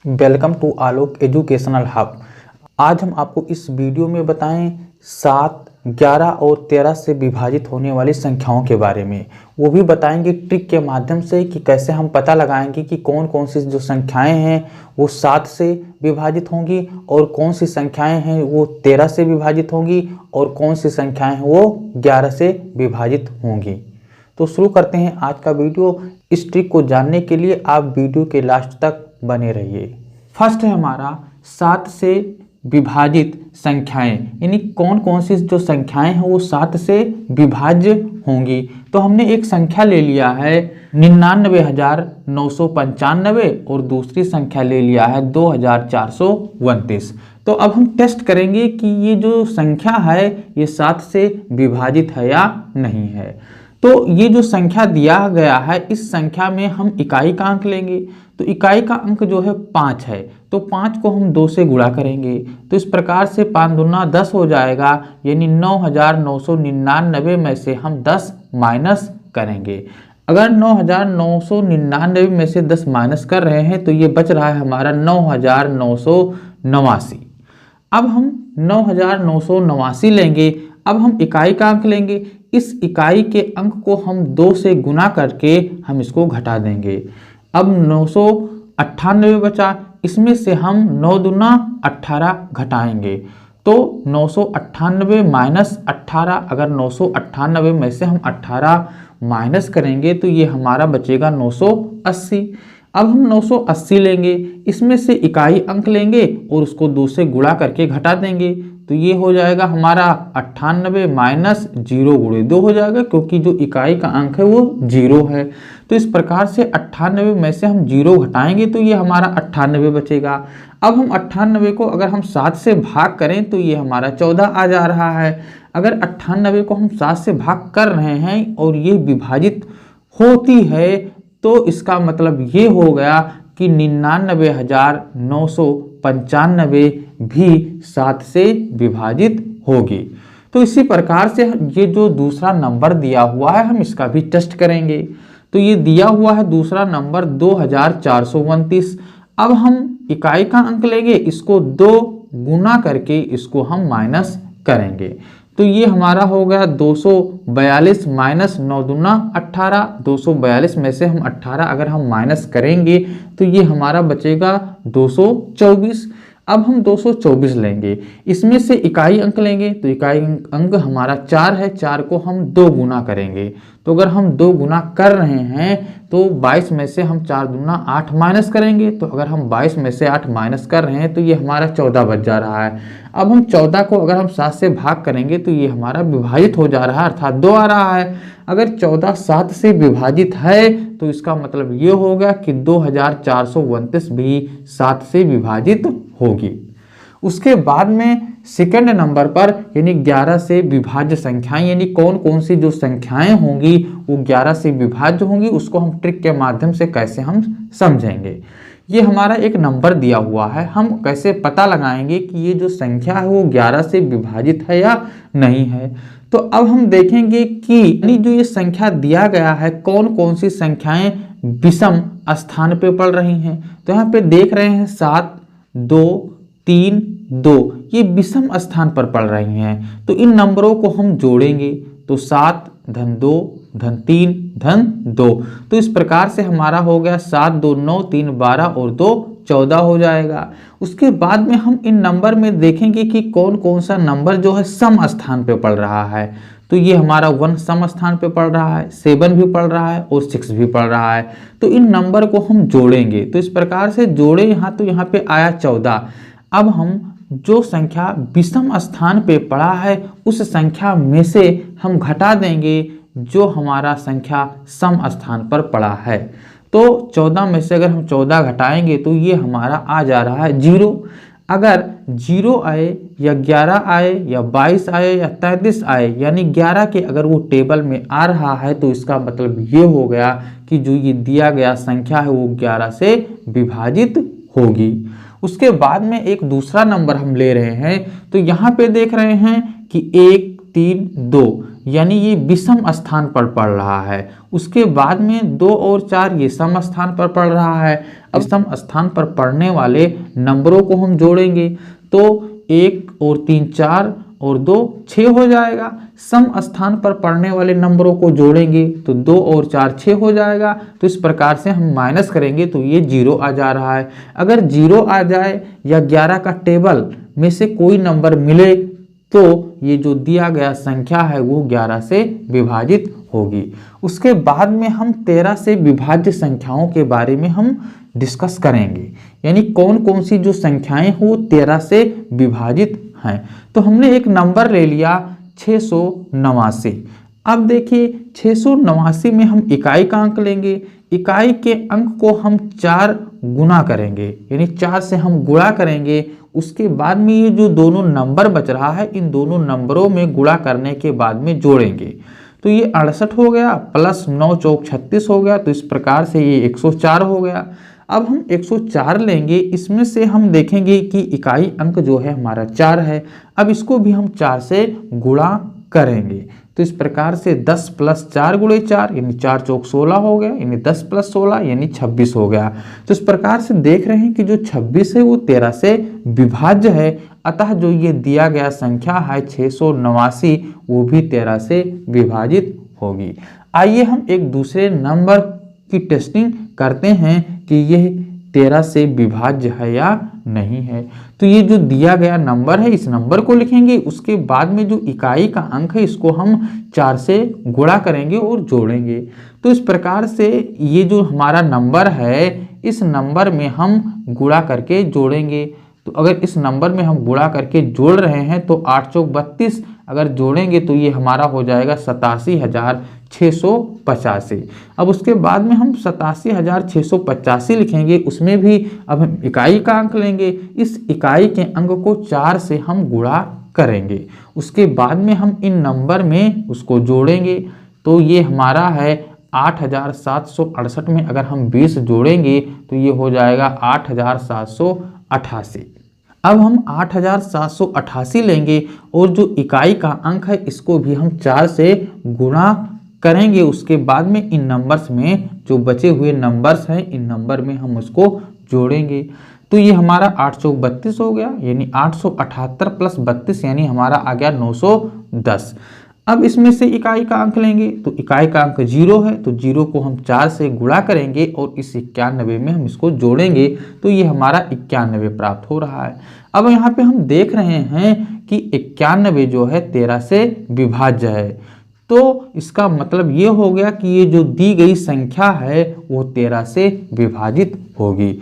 Welcome to Alok educational hub. आज हम आपको इस वीडियो में बताएं 7, 11 और 13 से विभाजित होने वाली संख्याओं के बारे में। वो भी बताएंगे ट्रिक के माध्यम से कि कैसे हम पता लगाएंगे कि कौन कौन सी जो संख्याएं हैं वो 7 से विभाजित होंगी और कौन सी संख्याएं हैं वो 13 से विभाजित होंगी और कौन सी संख्याएं हैं वो 11 से विभाजित होंगी। तो शुरू करते हैं आज का वीडियो। इस ट्रिक को जानने के लिए आप वीडियो के लास्ट तक बने रहिए। फर्स्ट है हमारा 7 से विभाजित संख्याएं, यानी कौन कौन सी जो संख्याएं हैं वो 7 से विभाज्य होंगी। तो हमने एक संख्या ले लिया है 99,995 और दूसरी संख्या ले लिया है 2,429। तो अब हम टेस्ट करेंगे कि ये जो संख्या है ये 7 से विभाजित है या नहीं है। तो ये जो संख्या दिया गया है इस संख्या में हम इकाई का अंक लेंगे। तो इकाई का अंक जो है 5 है, तो 5 को हम 2 से गुणा करेंगे। तो इस प्रकार से 5 दूना 10 हो जाएगा, यानी 9,999 में से हम 10 माइनस करेंगे। अगर 9,999 में से 10 माइनस कर रहे हैं तो ये बच रहा है हमारा 9,989। अब हम 9,989 लेंगे। अब हम इकाई का अंक लेंगे। इस इकाई के अंक को हम 2 से गुना करके हम इसको घटा देंगे। अब 998 बचा, इसमें से हम 9 दूना 18 घटाएंगे। तो 998 माइनस 18, अगर 998 में से हम 18 माइनस करेंगे तो ये हमारा बचेगा 980। अब हम 980 लेंगे, इसमें से इकाई अंक लेंगे और उसको 2 से गुणा करके घटा देंगे। तो ये हो जाएगा हमारा 98 माइनस 0 गुणे 2 हो जाएगा, क्योंकि जो इकाई का अंक है वो 0 है। तो इस प्रकार से 98 में से हम 0 घटाएंगे तो ये हमारा 98 बचेगा। अब हम 98 को अगर हम 7 से भाग करें तो ये हमारा 14 आ जा रहा है। अगर 98 को हम 7 से भाग कर रहे हैं और ये विभाजित होती है तो इसका मतलब ये हो गया कि 99,995 भी 7 से विभाजित होगी। तो इसी प्रकार से ये जो दूसरा नंबर दिया हुआ है हम इसका भी टेस्ट करेंगे। तो ये दिया हुआ है दूसरा नंबर 2,429। अब हम इकाई का अंक लेंगे, इसको 2 गुना करके इसको हम माइनस करेंगे। तो ये हमारा हो गया 242 माइनस 9 दूना 18। 242 में से हम 18 अगर हम माइनस करेंगे तो ये हमारा बचेगा 224। अब हम 224 लेंगे, इसमें से इकाई अंक लेंगे। तो इकाई अंक हमारा 4 है, 4 को हम 2 गुना करेंगे। तो अगर हम 2 गुना कर रहे हैं तो 22 में से हम 4 दूना 8 माइनस करेंगे। तो अगर हम 22 में से 8 माइनस कर रहे हैं तो ये हमारा 14 बच जा रहा है। अब हम 14 को अगर हम 7 से भाग करेंगे तो ये हमारा विभाजित हो जा रहा है, अर्थात 2 आ रहा है। अगर 14 7 से विभाजित है तो इसका मतलब ये हो गया कि 2,429 भी 7 से विभाजित होगी। उसके बाद में सेकंड नंबर पर यानी 11 से विभाज्य संख्याएं, यानी कौन कौन सी जो संख्याएं होंगी वो 11 से विभाज्य होंगी, उसको हम ट्रिक के माध्यम से कैसे हम समझेंगे। ये हमारा एक नंबर दिया हुआ है, हम कैसे पता लगाएंगे कि ये जो संख्या है वो 11 से विभाजित है या नहीं है। तो अब हम देखेंगे कि जो ये संख्या दिया गया है कौन कौन सी संख्याएं विषम स्थान पे पड़ रही हैं। तो यहाँ पे देख रहे हैं 7, 2, 3, 2 ये विषम स्थान पर पड़ रही हैं। तो इन नंबरों को हम जोड़ेंगे तो 7 धन 2 धन 3 धन 2। तो इस प्रकार से हमारा हो गया 7 2 9 3 12 और 2 14 हो जाएगा। उसके बाद में हम इन नंबर में देखेंगे कि कौन कौन सा नंबर जो है सम स्थान पे पड़ रहा है। तो ये हमारा 1 सम स्थान पे पड़ रहा है, 7 भी पड़ रहा है और 6 भी पड़ रहा है। तो इन नंबर को हम जोड़ेंगे। तो इस प्रकार से जोड़े यहाँ, तो यहाँ पे आया 14। अब हम जो संख्या विषम स्थान पे पड़ा है उस संख्या में से हम घटा देंगे जो हमारा संख्या सम स्थान पर पड़ा है। तो 14 में से अगर हम 14 घटाएंगे तो ये हमारा आ जा रहा है 0। अगर 0 आए या 11 आए या 22 आए या 33 आए, यानी 11 के अगर वो टेबल में आ रहा है तो इसका मतलब ये हो गया कि जो ये दिया गया संख्या है वो 11 से विभाजित होगी। उसके बाद में एक दूसरा नंबर हम ले रहे हैं। तो यहाँ पे देख रहे हैं कि 1 3 2 यानी ये विषम स्थान पर पड़ रहा है। उसके बाद में 2 और 4 ये सम स्थान पर पड़ रहा है। अब सम स्थान पर पड़ने वाले नंबरों को हम जोड़ेंगे तो 1 और 3 4 और 2 6 हो जाएगा। सम स्थान पर पड़ने वाले नंबरों को जोड़ेंगे तो 2 और 4 6 हो जाएगा। तो इस प्रकार से हम माइनस करेंगे तो ये 0 आ जा रहा है। अगर 0 आ जाए या 11 का टेबल में से कोई नंबर मिले तो ये जो दिया गया संख्या है वो 11 से विभाजित होगी। उसके बाद में हम 13 से विभाज्य संख्याओं के बारे में हम डिस्कस करेंगे, यानी कौन कौन सी जो संख्याएं हो 13 से विभाजित हैं। तो हमने एक नंबर ले लिया 689। अब देखिए 689 में हम इकाई का अंक लेंगे। इकाई के अंक को हम 4 गुना करेंगे, यानी 4 से हम गुणा करेंगे। उसके बाद में ये जो दोनों नंबर बच रहा है इन दोनों नंबरों में गुणा करने के बाद में जोड़ेंगे तो ये 68 हो गया प्लस 9 चौक 36 हो गया। तो इस प्रकार से ये 104 हो गया। अब हम 104 लेंगे, इसमें से हम देखेंगे कि इकाई अंक जो है हमारा 4 है। अब इसको भी हम 4 से गुणा करेंगे तो इस प्रकार से 10 प्लस 4 गुणे 4 यानी 4 चौक 16 हो गया, यानी 10 प्लस 16 यानी 26 हो गया। तो इस प्रकार से देख रहे हैं कि जो 26 है वो 13 से विभाज्य है। अतः जो ये दिया गया संख्या है 689 वो भी 13 से विभाजित होगी। आइए हम एक दूसरे नंबर की टेस्टिंग करते हैं कि यह 13 से विभाज्य है या नहीं है। तो ये जो दिया गया नंबर है इस नंबर को लिखेंगे। उसके बाद में जो इकाई का अंक है इसको हम 4 से गुणा करेंगे और जोड़ेंगे। तो इस प्रकार से ये जो हमारा नंबर है इस नंबर में हम गुणा करके जोड़ेंगे। तो अगर इस नंबर में हम गुणा करके जोड़ रहे हैं तो 8 चौक 32 अगर जोड़ेंगे तो ये हमारा हो जाएगा 87,685। अब उसके बाद में हम 87,685 लिखेंगे। उसमें भी अब हम इकाई का अंक लेंगे। इस इकाई के अंक को 4 से हम गुणा करेंगे। उसके बाद में हम इन नंबर में उसको जोड़ेंगे तो ये हमारा है 8,768 में अगर हम 20 जोड़ेंगे तो ये हो जाएगा 8,788। अब हम 8,788 लेंगे और जो इकाई का अंक है इसको भी हम 4 से गुणा करेंगे। उसके बाद में इन नंबर्स में जो बचे हुए नंबर्स हैं इन नंबर में हम उसको जोड़ेंगे तो ये हमारा 8 चौक 32 हो गया, यानी 878 प्लस 32 यानी हमारा आ गया 910। अब इसमें से इकाई का अंक लेंगे तो इकाई का अंक 0 है तो 0 को हम 4 से गुणा करेंगे और इस 91 में हम इसको जोड़ेंगे तो ये हमारा 91 प्राप्त हो रहा है। अब यहाँ पे हम देख रहे हैं कि 91 जो है 13 से विभाज्य है। तो इसका मतलब ये हो गया कि ये जो दी गई संख्या है वो 13 से विभाजित होगी।